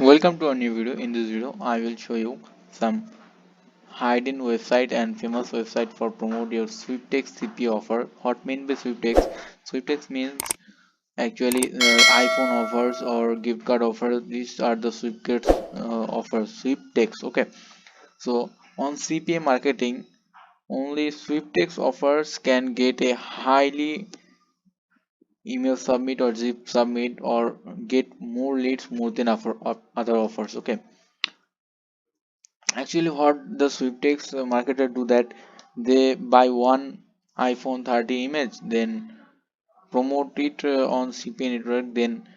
Welcome to a new video. In this video, I will show you some hidden website and famous website for promote your sweepstakes CPA offer. What mean by sweepstakes? Sweepstakes means actually iPhone offers or gift card offers. These are the sweepstakes offers. Sweepstakes. Okay. So on CPA marketing, only sweepstakes offers can get a highly email submit or zip submit or get more leads more than other offers. Okay, actually what the sweepstakes marketer do that they buy one iPhone 30 image, then promote it on CPA network, then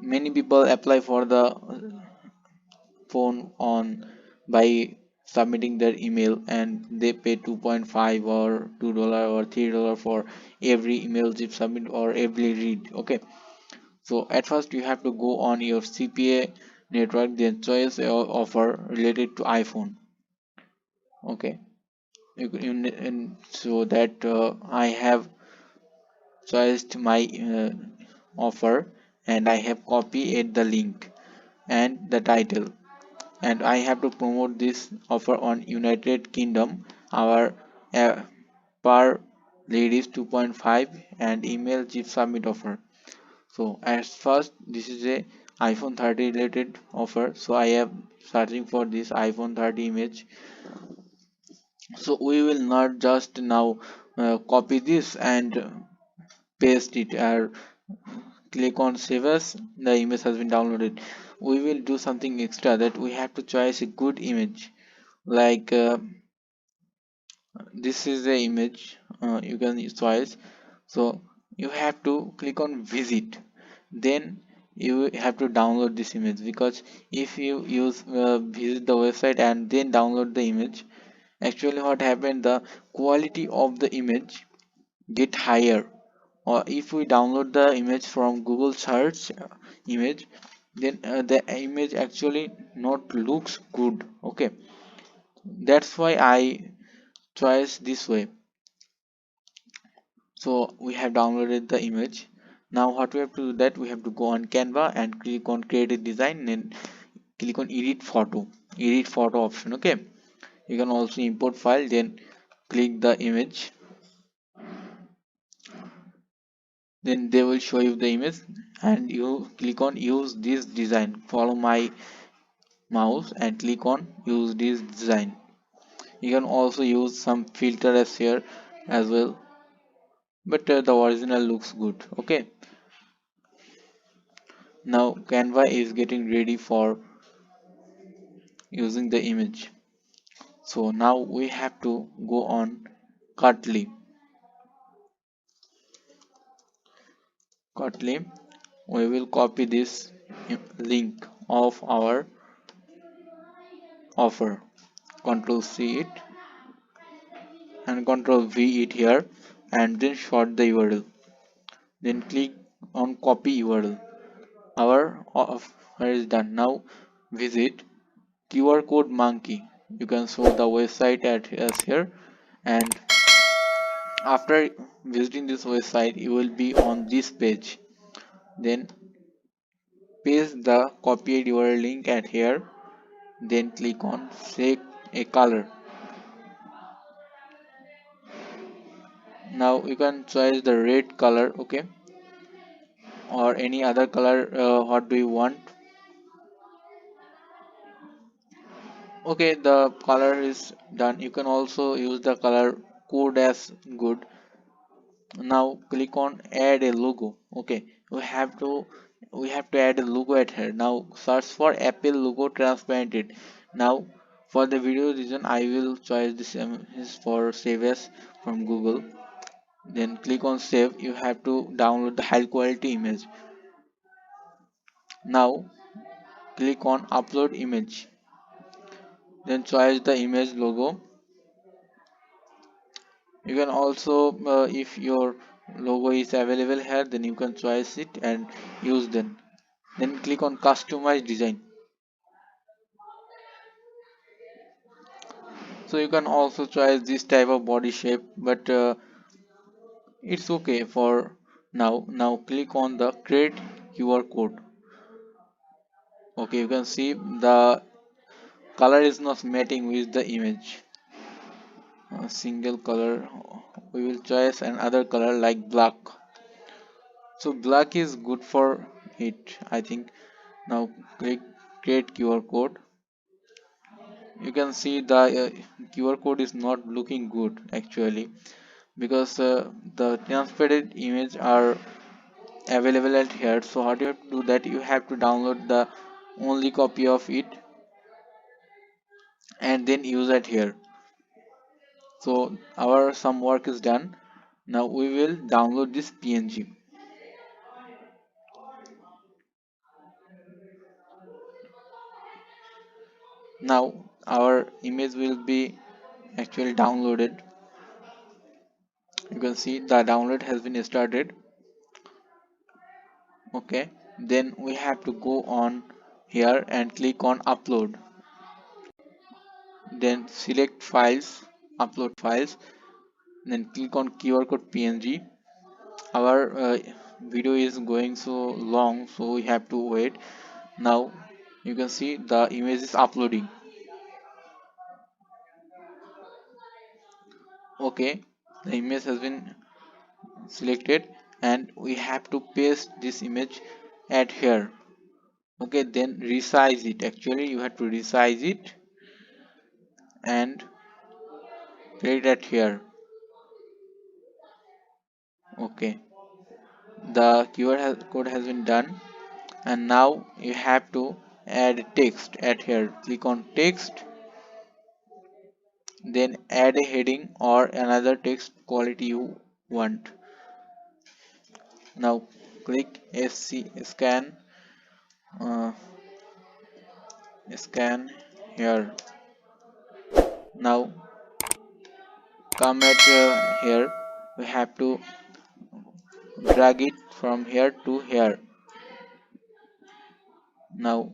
many people apply for the phone on by submitting their email, and they pay 2.5 or $2 or $3 for every email zip submit or every read. Okay, so at first you have to go on your CPA network, then choice your offer related to iPhone. Okay, and so that I have choiced my offer, and I have copied the link and the title, and I have to promote this offer on United Kingdom. Our per lead is 2.5 and email chip submit offer. So at first this is a iPhone 30 related offer, so I am searching for this iPhone 30 image. So we will not just now copy this and paste it or click on save as the image has been downloaded. We will do something extra, that we have to choose a good image, like this is the image you can choose. So you have to click on visit, then you have to download this image, because if you use visit the website and then download the image, actually what happened, the quality of the image get higher. Or if we download the image from Google search image, then the image actually not looks good. Okay, that's why I choose this way. So we have downloaded the image. Now what we have to do, that we have to go on Canva and click on create a design, and click on edit photo option. Okay, you can also import file, then click the image, then they will show you the image, and you click on use this design. Follow my mouse and click on use this design. You can also use some filter as here as well, but the original looks good. Okay, now Canva is getting ready for using the image. So now we have to go on Cutly. We will copy this link of our offer. Control C it and Control V it here, and then short the URL. Then click on copy URL. Our offer is done. Now visit QR code monkey. You can show the website at us here, and after visiting this website you will be on this page. Then paste the copied URL link at here, then click on select a color. Now you can choose the red color. Okay, or any other color. What do you want? Okay, the color is done. You can also use the color code as good. Now click on add a logo. Okay, we have to add a logo at here. Now search for Apple logo transparented. Now for the video reason I will choose this is for save as from Google. Then click on save. You have to download the high quality image. Now click on upload image, then choose the image logo. You can also if your logo is available here, then you can choose it and use them. Then click on customize design. So you can also choose this type of body shape, but it's okay for now. Now click on the create QR code. Okay, you can see the color is not matching with the image. A single color, we will choose another color like black. So black is good for it, I think. Now click create QR code. You can see the QR code is not looking good actually, because the transparent image are available at here. So how do you have to do that? You have to download the only copy of it and then use it here. So our some work is done. Now we will download this PNG. Now our image will be actually downloaded. You can see the download has been started. Okay, then we have to go on here and click on upload, then select files, upload files, then click on QR code PNG. Our video is going so long, so we have to wait. Now you can see the image is uploading. Okay, the image has been selected and we have to paste this image at here. Okay, then resize it. Actually you have to resize it and create it here. Okay, the QR code has been done, and now you have to add text at here. Click on text, then add a heading or another text quality you want. Now click uh, scan here. Now come at here. We have to drag it from here to here. Now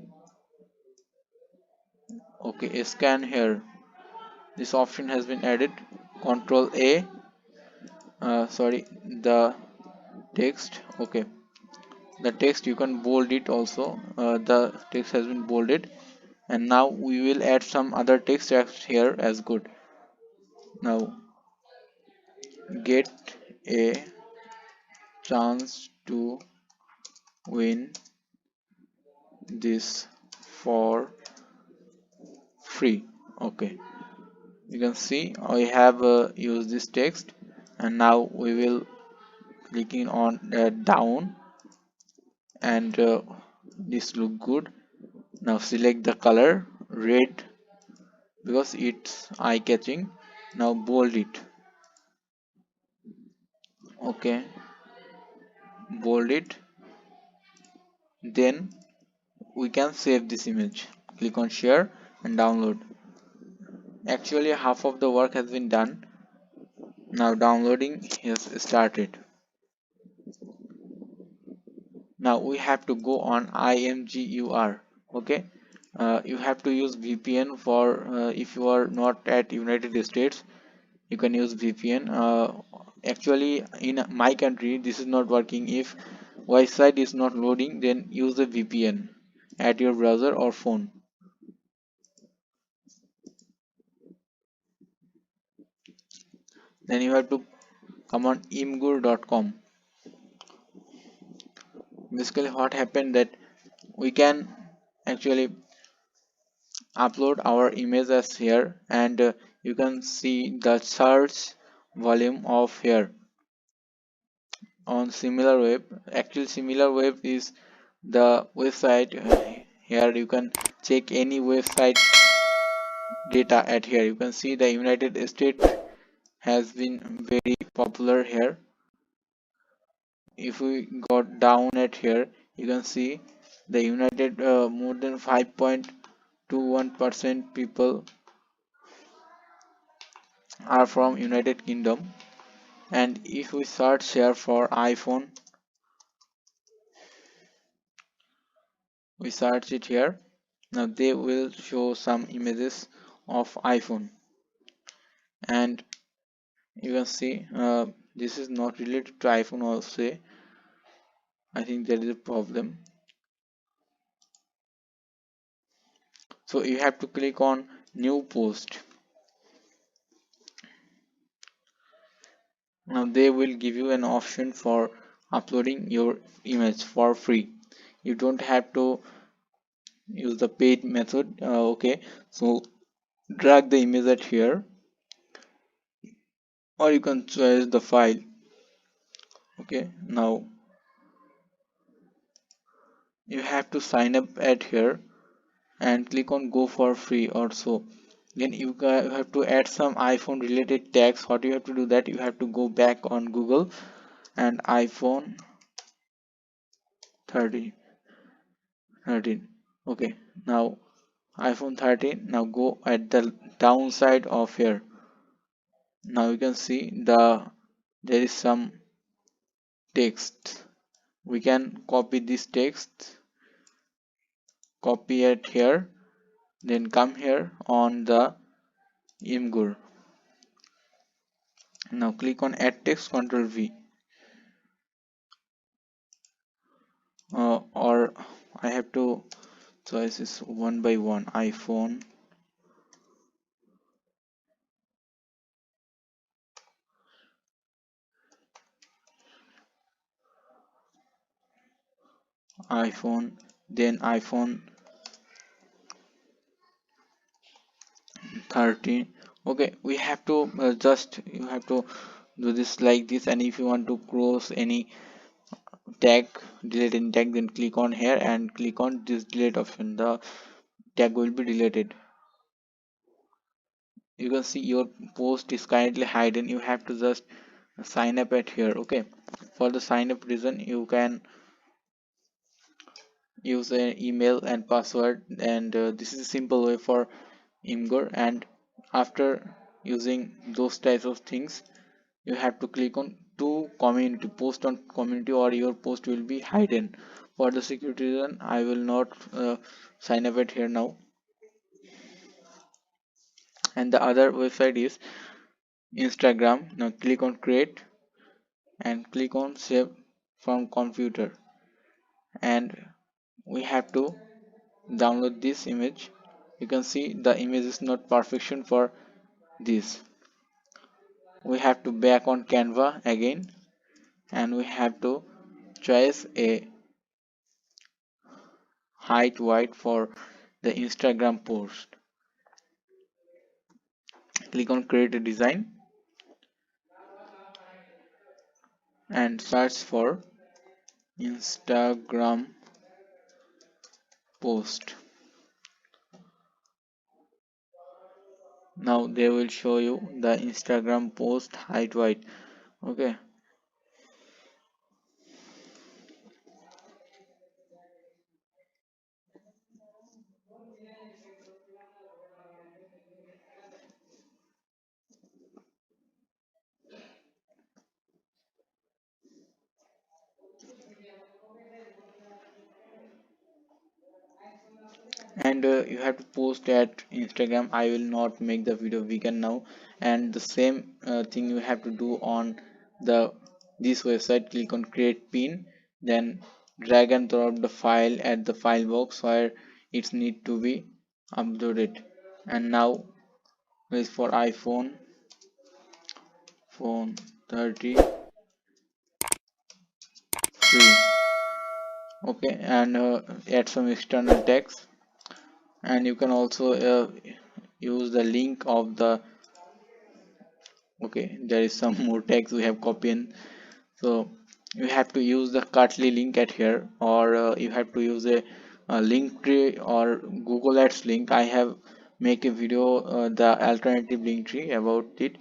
okay, scan here. This option has been added. Control A. Sorry, the text. Okay, the text you can bold it also. The text has been bolded, and now we will add some other text here as good. Now get a chance to win this for free. Okay, you can see I have used this text, and now we will clicking on down, and this look good. Now select the color red because it's eye catching. Now bold it. Okay, bold it, then we can save this image. Click on share and download. Actually half of the work has been done. Now downloading has started. Now we have to go on IMGUR. Okay, you have to use VPN for if you are not at United States, you can use VPN. Actually in my country this is not working. If website is not loading, then use the VPN at your browser or phone. Then you have to come on imgur.com. Basically what happened that we can actually upload our images here, and you can see the search volume of here on similar web. Actually similar web is the website. Here you can check any website data at here. You can see the United States has been very popular here. If we got down at here, you can see the United more than 5.21% people are from United Kingdom. And if we search here for iPhone, we search it here. Now they will show some images of iPhone, and you can see this is not related to iPhone also. I think there is a problem. So you have to click on new post. Now they will give you an option for uploading your image for free. You don't have to use the paid method. Okay, so drag the image at here, or you can choose the file. Okay, now you have to sign up at here and click on go for free or so. Then you have to add some iPhone related tags. What you have to do, that you have to go back on Google and iPhone 13. Okay, now iPhone 13. Now go at the downside of here. Now you can see there is some text. We can copy this text, copy it here, then come here on the imgur. Now click on add text, Ctrl V. Or I have to choice is one by one. iPhone, then iPhone 13. Okay, we have to you have to do this like this. And if you want to close any tag, delete any tag, then click on here and click on this delete option. The tag will be deleted. You can see your post is currently hidden. You have to just sign up at here. Okay, for the sign up reason, you can use an email and password, and this is a simple way for imgur. And after using those types of things, you have to click on to community, post on community, or your post will be hidden. For the security reason, I will not sign up at here now. And the other website is Instagram. Now click on create and click on save from computer, and we have to download this image. You can see the image is not perfection for this. We have to back on Canva again, and we have to choose a height wide for the Instagram post. Click on create a design and search for Instagram post. Now they will show you the Instagram post height wide. Okay, and you have to post at Instagram. I will not make the video vegan now. And the same thing you have to do on the this website. Click on create pin, then drag and drop the file at the file box where it need to be uploaded. And now is for phone 30 free. Okay, and add some external text, and you can also use the link of the. Okay, there is some more text we have copied. So you have to use the Cartly link at here, or you have to use a link tree or Google Ads link. I have make a video the alternative link tree about it,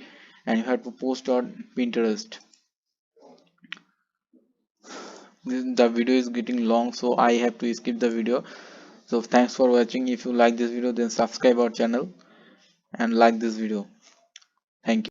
and you have to post on Pinterest. The video is getting long, so I have to skip the video. So thanks for watching. If you like this video, then subscribe our channel and like this video. Thank you.